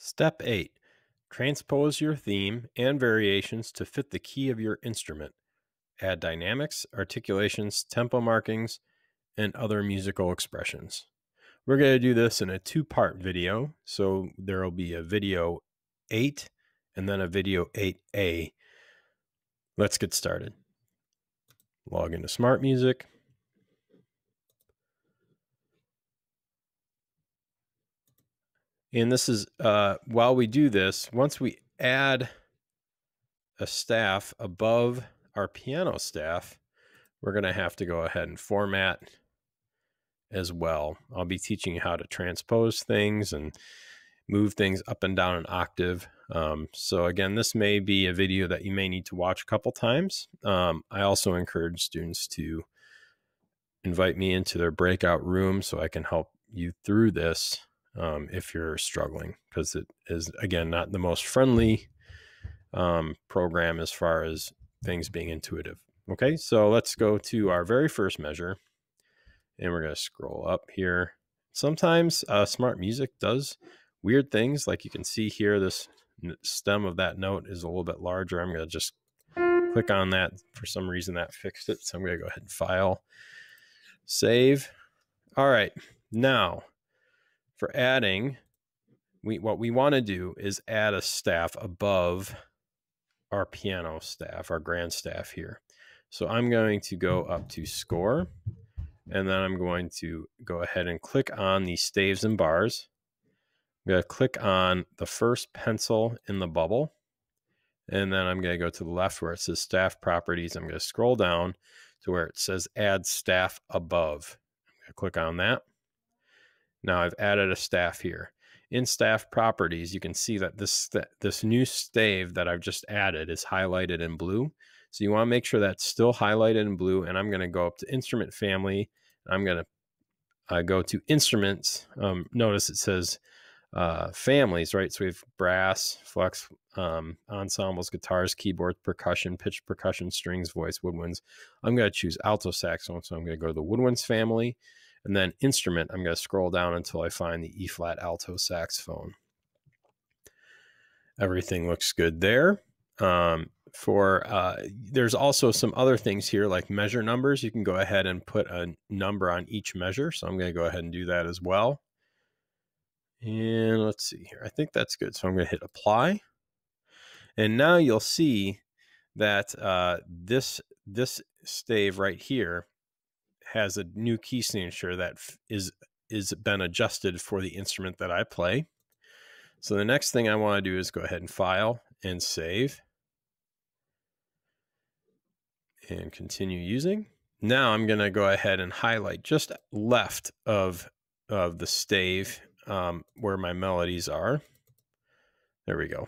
Step 8. Transpose your theme and variations to fit the key of your instrument. Add dynamics, articulations, tempo markings, and other musical expressions. We're going to do this in a two-part video. So there will be a video 8 and then a video 8A. Let's get started. Log into Smart Music. And this is, while we do this, once we add a staff above our piano staff, we're going to have to go ahead and format as well. I'll be teaching you how to transpose things and move things up and down an octave. So again, this may be a video that you may need to watch a couple times. I also encourage students to invite me into their breakout room so I can help you through this if you're struggling, because it is, again, not the most friendly program as far as things being intuitive. Okay, so let's go to our very first measure, and we're going to scroll up here. Sometimes Smart Music does weird things, like you can see here, this stem of that note is a little bit larger. I'm going to just click on that. For some reason that fixed it, so I'm going to go ahead and file, save. All right, now for adding, what we want to do is add a staff above our piano staff, our grand staff here. So I'm going to go up to score, and then I'm going to go ahead and click on the staves and bars. I'm going to click on the first pencil in the bubble, and then I'm going to go to the left where it says staff properties. I'm going to scroll down to where it says add staff above. I'm going to click on that. Now I've added a staff here. In staff properties, you can see that this new stave that I've just added is highlighted in blue. So you want to make sure that's still highlighted in blue. And I'm going to go up to instrument family. I'm going to go to instruments. Notice it says families, right? So we have brass, flex, ensembles, guitars, keyboards, percussion, pitch percussion, strings, voice, woodwinds. I'm going to choose alto saxophone. So I'm going to go to the woodwinds family. And then instrument, I'm going to scroll down until I find the E-flat alto saxophone. Everything looks good there. There's also some other things here like measure numbers. You can go ahead and put a number on each measure. So I'm going to go ahead and do that as well. And let's see here. I think that's good. So I'm going to hit apply. And now you'll see that this stave right here has a new key signature that is been adjusted for the instrument that I play. So the next thing I want to do is go ahead and file and save and continue using. Now I'm going to go ahead and highlight just left of the stave where my melodies are. There we go.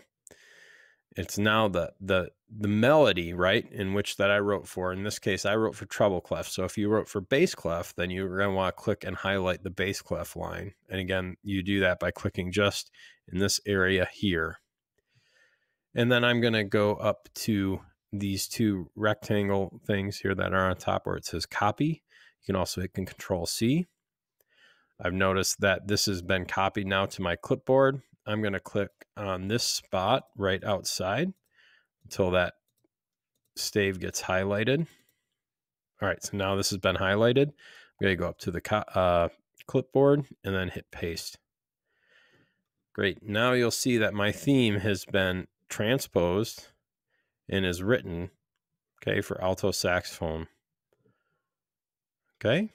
It's now the melody, right, in which that I wrote for. In this case, I wrote for treble clef. So if you wrote for bass clef, then you're going to want to click and highlight the bass clef line. And again, you do that by clicking just in this area here. And then I'm going to go up to these two rectangle things here that are on top where it says copy. You can also hit Control C. I've noticed that this has been copied now to my clipboard. I'm going to click on this spot right outside until that stave gets highlighted. All right, so now this has been highlighted. I'm going to go up to the clipboard and then hit paste. Great. Now you'll see that my theme has been transposed and is written, okay, for alto saxophone. Okay.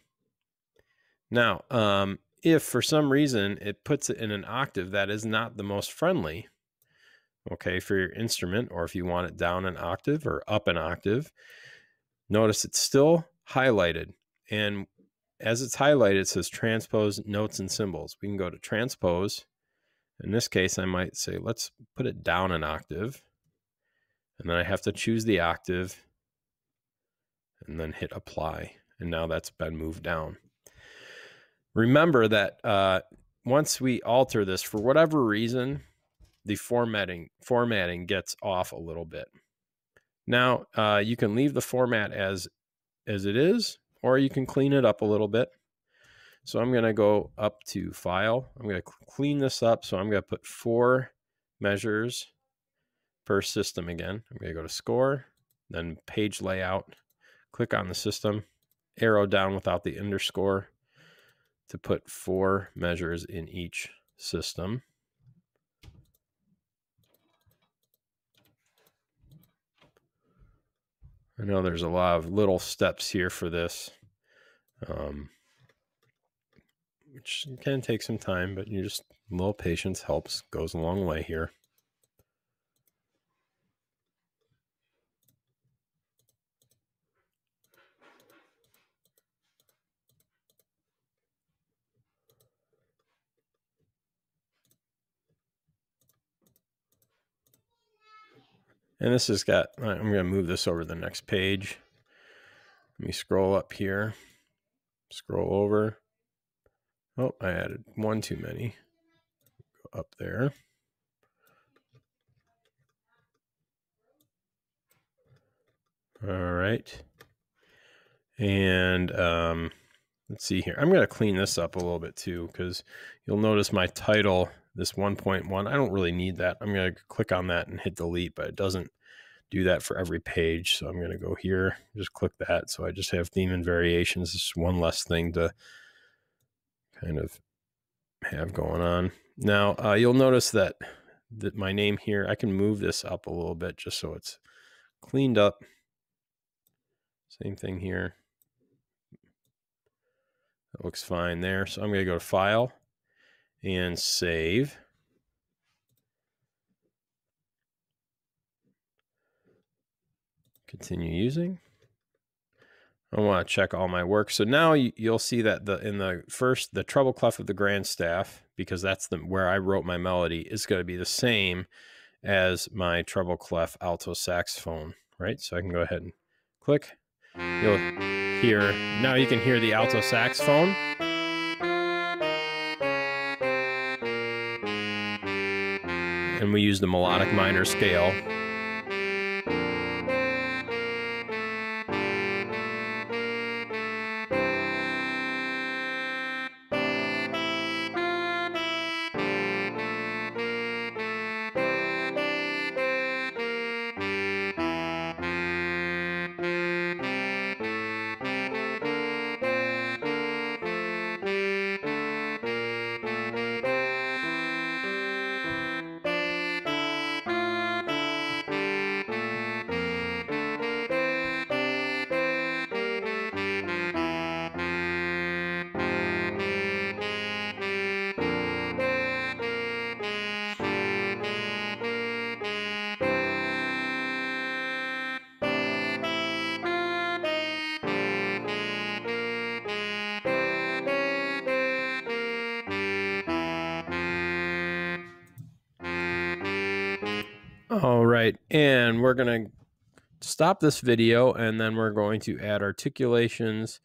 Now, if for some reason it puts it in an octave that is not the most friendly, okay, for your instrument, or if you want it down an octave or up an octave, notice it's still highlighted. And as it's highlighted, it says transpose notes and symbols. We can go to transpose. In this case, I might say, let's put it down an octave. And then I have to choose the octave and then hit apply. And now that's been moved down. Remember that once we alter this, for whatever reason, the formatting gets off a little bit. Now, you can leave the format as it is, or you can clean it up a little bit. So I'm going to go up to File. I'm going to clean this up. So I'm going to put 4 measures per system again. I'm going to go to Score, then Page Layout, click on the system, arrow down without the underscore to put 4 measures in each system. I know there's a lot of little steps here for this, which can take some time, but you just, a little patience helps, goes a long way here. And this has got, I'm going to move this over to the next page. Let me scroll up here, scroll over. Oh, I added one too many. Go up there. All right. And let's see here. I'm going to clean this up a little bit too, because you'll notice my title, this 1.1, I don't really need that. I'm going to click on that and hit delete, but it doesn't do that for every page. So I'm going to go here, just click that. So I just have theme and variations. It's one less thing to kind of have going on. Now, you'll notice that my name here, I can move this up a little bit just so it's cleaned up. Same thing here. That looks fine there. So I'm going to go to File and Save. Continue using. I want to check all my work. So now you'll see that the treble clef of the grand staff, because that's where I wrote my melody, is going to be the same as my treble clef alto saxophone, right? So I can go ahead and click. You'll hear, now you can hear the alto saxophone. And we use the melodic minor scale. All right, and we're going to stop this video, and then we're going to add articulations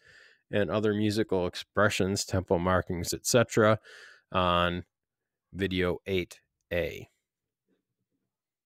and other musical expressions, tempo markings, etc. on video 8A.